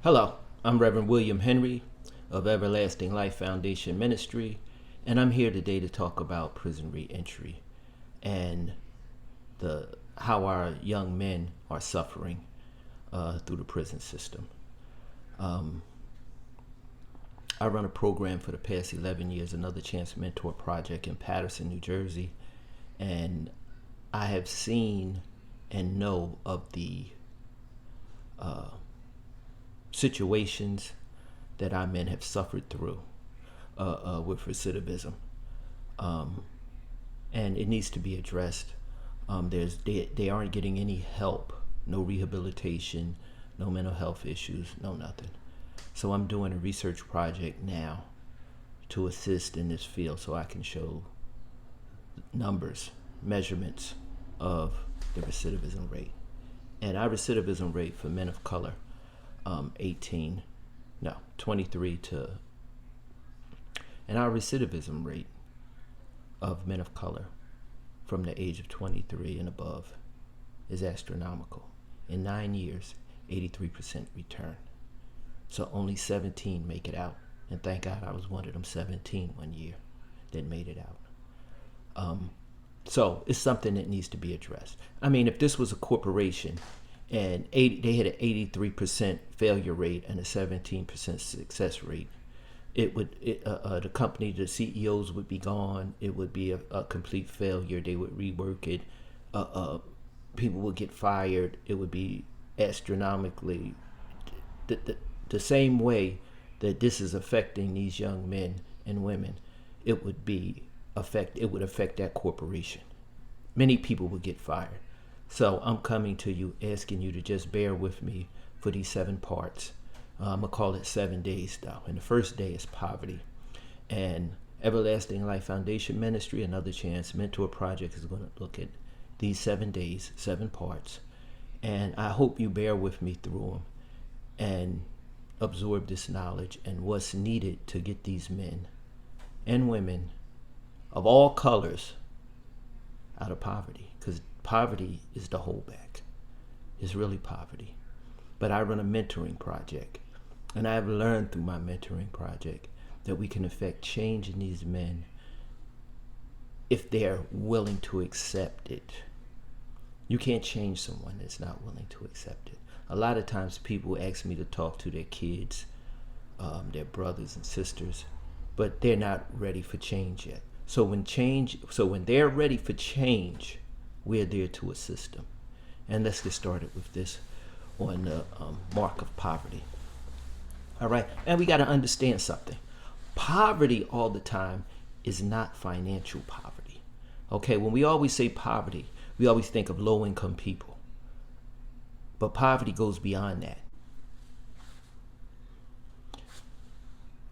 Hello, I'm Rev William Henry of Everlasting Life Foundation Ministry, and I'm here today to talk about prison reentry and how our young men are suffering through the prison system. I run a program for the past 11 years, Another Chance Mentor Project in Paterson, New Jersey, and I have seen and know of the situations that our men have suffered through with recidivism, and it needs to be addressed. They aren't getting any help, no rehabilitation, no mental health issues, no nothing. So I'm doing a research project now to assist in this field so I can show numbers, measurements of the recidivism rate. And our recidivism rate for men of color, 23 to, and our recidivism rate of men of color from the age of 23 and above is astronomical. In 9 years, 83% return. So only 17 make it out. And thank God I was one of them 17 one year that made it out. So it's something that needs to be addressed. I mean, if this was a corporation and they had an 83% failure rate and a 17% success rate, the company, the CEOs would be gone. It would be a complete failure. They would rework it. People would get fired. It would be astronomically the same way that this is affecting these young men and women. It would affect that corporation. Many people would get fired. So I'm coming to you asking you to just bear with me for these 7 parts. I'm going to call it 7 days though. And the first day is poverty. And Everlasting Life Foundation Ministry, Another Chance Mentor Project is going to look at these 7 days, 7 parts. And I hope you bear with me through them and absorb this knowledge and what's needed to get these men and women of all colors out of poverty. Because poverty is the holdback. It's really poverty. But I run a mentoring project, and I have learned through my mentoring project that we can affect change in these men if they're willing to accept it. You can't change someone that's not willing to accept it. A lot of times people ask me to talk to their kids, their brothers and sisters, but they're not ready for change yet. So when they're ready for change, we're there to assist them. And let's get started with this on the mark of poverty. All right, and we got to understand something. Poverty all the time is not financial poverty. Okay, when we always say poverty, we always think of low-income people. But poverty goes beyond that.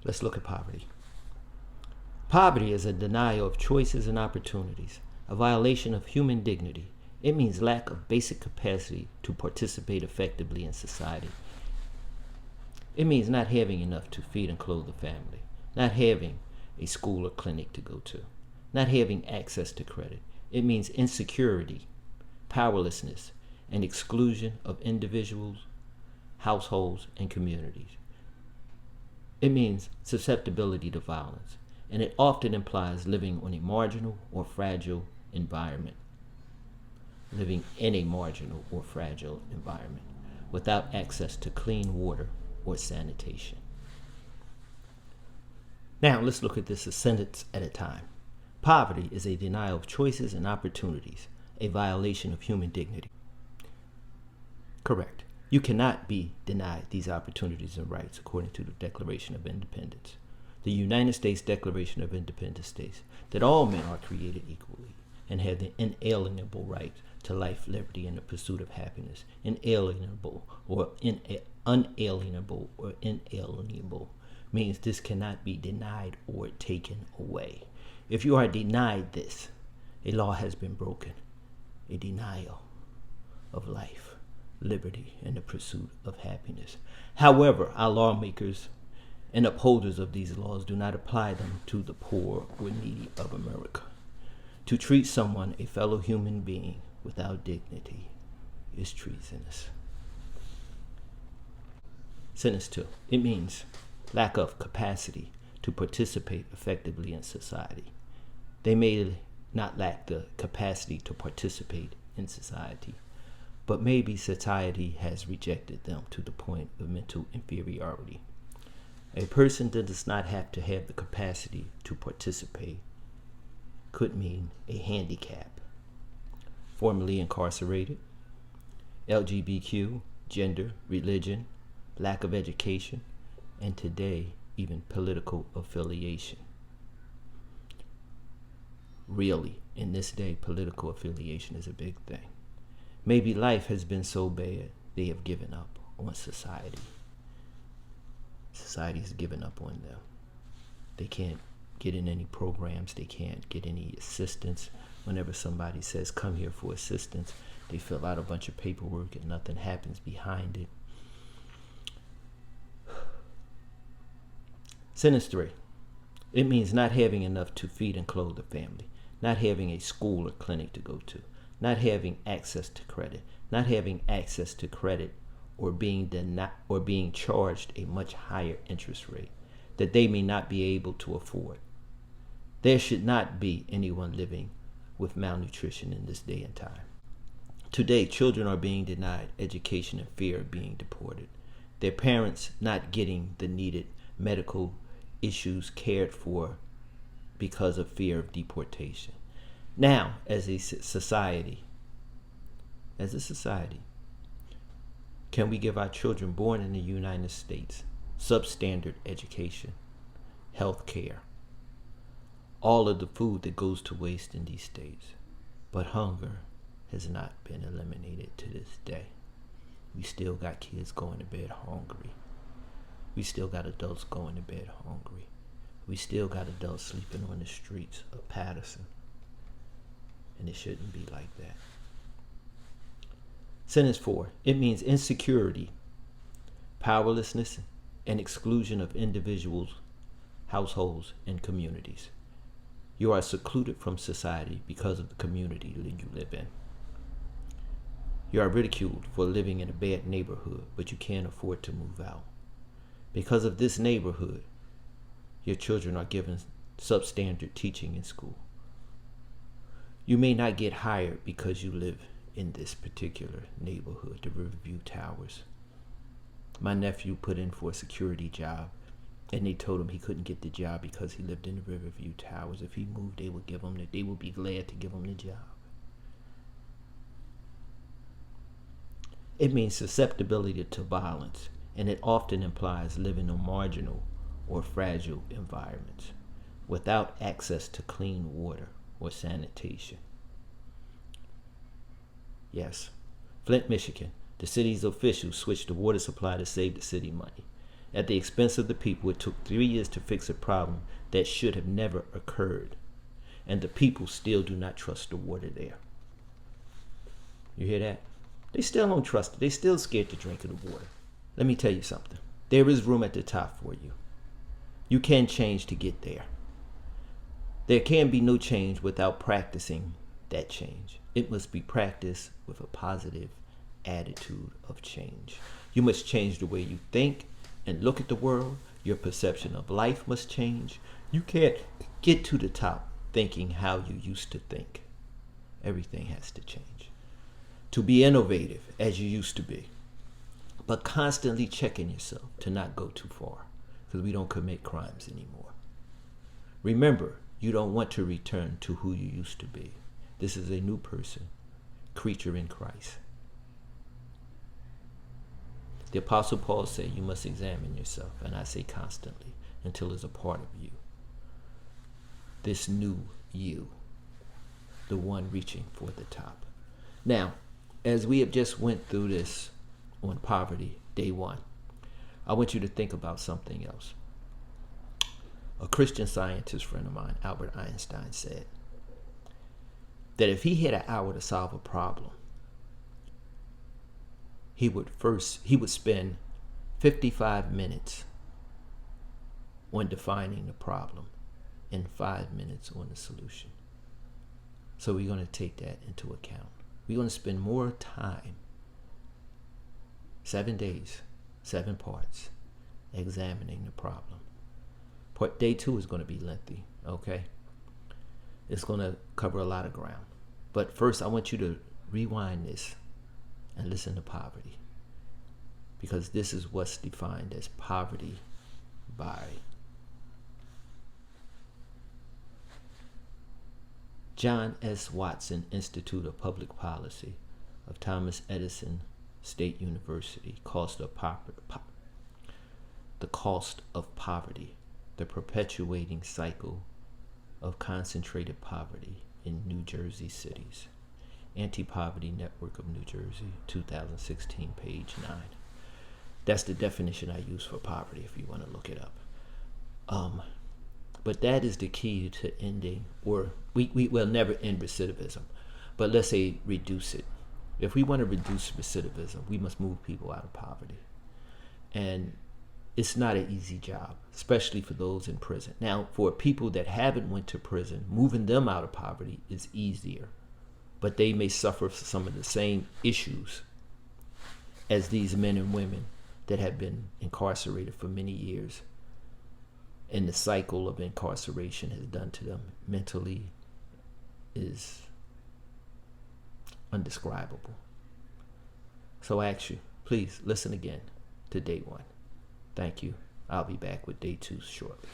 Let's look at poverty. Poverty is a denial of choices and opportunities, a violation of human dignity. It means lack of basic capacity to participate effectively in society. It means not having enough to feed and clothe the family, not having a school or clinic to go to, not having access to credit. It means insecurity, powerlessness, and exclusion of individuals, households, and communities. It means susceptibility to violence, and it often implies living on a marginal or fragile environment. Living in a marginal or fragile environment without access to clean water or sanitation. Now let's look at this a sentence at a time. Poverty is a denial of choices and opportunities, a violation of human dignity. Correct. You cannot be denied these opportunities and rights according to the Declaration of Independence. The United States Declaration of Independence states that all men are created equally and have the inalienable right to life, liberty, and the pursuit of happiness. Unalienable or inalienable means this cannot be denied or taken away. If you are denied this, a law has been broken, a denial of life, liberty, and the pursuit of happiness. However, our lawmakers and upholders of these laws do not apply them to the poor or needy of America. To treat someone, a fellow human being, without dignity is treasonous. Sentence 2. It means lack of capacity to participate effectively in society. They may not lack the capacity to participate in society, but maybe society has rejected them to the point of mental inferiority. A person that does not have to have the capacity to participate could mean a handicap, formerly incarcerated, LGBTQ, gender, religion, lack of education, and today even political affiliation. Really, in this day, political affiliation is a big thing. Maybe life has been so bad they have given up on society. Society has given up on them. They can't get in any programs. They can't get any assistance. Whenever somebody says, come here for assistance, they fill out a bunch of paperwork and nothing happens behind it. Sentence 3. It means not having enough to feed and clothe the family, not having a school or clinic to go to, not having access to credit, not having access to credit, or being charged a much higher interest rate that they may not be able to afford. There should not be anyone living with malnutrition in this day and time. Today, children are being denied education in fear of being deported. Their parents not getting the needed medical issues cared for because of fear of deportation. Now, as a society, can we give our children born in the United States substandard education, health care, all of the food that goes to waste in these states? But hunger has not been eliminated to this day. We still got kids going to bed hungry. We still got adults going to bed hungry. We still got adults sleeping on the streets of Patterson. And it shouldn't be like that. Sentence 4. It means insecurity, powerlessness, and exclusion of individuals, households, and communities. You are secluded from society because of the community that you live in. You are ridiculed for living in a bad neighborhood, but you can't afford to move out. Because of this neighborhood, your children are given substandard teaching in school. You may not get hired because you live in this particular neighborhood, the Riverview Towers. My nephew put in for a security job, and they told him he couldn't get the job because he lived in the Riverview Towers. If he moved, they would be glad to give him the job. It means susceptibility to violence, and it often implies living in marginal or fragile environments without access to clean water or sanitation. Yes, Flint, Michigan, the city's officials switched the water supply to save the city money. At the expense of the people, it took 3 years to fix a problem that should have never occurred. And the people still do not trust the water there. You hear that? They still don't trust it. They're still scared to drink of the water. Let me tell you something. There is room at the top for you. You can change to get there. There can be no change without practicing that change. It must be practiced with a positive attitude of change. You must change the way you think and look at the world. Your perception of life must change. You can't get to the top thinking how you used to think. Everything has to change. To be innovative as you used to be, but constantly checking yourself to not go too far, because we don't commit crimes anymore. Remember, you don't want to return to who you used to be. This is a new person, creature in Christ. The Apostle Paul said you must examine yourself, and I say constantly, until it's a part of you. This new you, the one reaching for the top. Now, as we have just went through this on poverty, day 1, I want you to think about something else. A Christian scientist friend of mine, Albert Einstein, said that if he had an hour to solve a problem, he would spend 55 minutes on defining the problem and 5 minutes on the solution. So we're going to take that into account. We're going to spend more time, 7 days, 7 parts, examining the problem. Day 2 is going to be lengthy, okay? It's going to cover a lot of ground. But first, I want you to rewind this and listen to poverty, because this is what's defined as poverty by John S. Watson Institute of Public Policy of Thomas Edison State University. The cost of poverty, the perpetuating cycle of concentrated poverty in New Jersey cities. Anti-Poverty Network of New Jersey, 2016, page 9. That's the definition I use for poverty if you want to look it up. But that is the key to ending, or we will never end recidivism, but let's say reduce it. If we want to reduce recidivism, we must move people out of poverty. And it's not an easy job, especially for those in prison. Now, for people that haven't went to prison, moving them out of poverty is easier, but they may suffer some of the same issues as these men and women that have been incarcerated for many years. And the cycle of incarceration has done to them mentally is undescribable. So I ask you, please listen again to day 1. Thank you. I'll be back with day 2 shortly.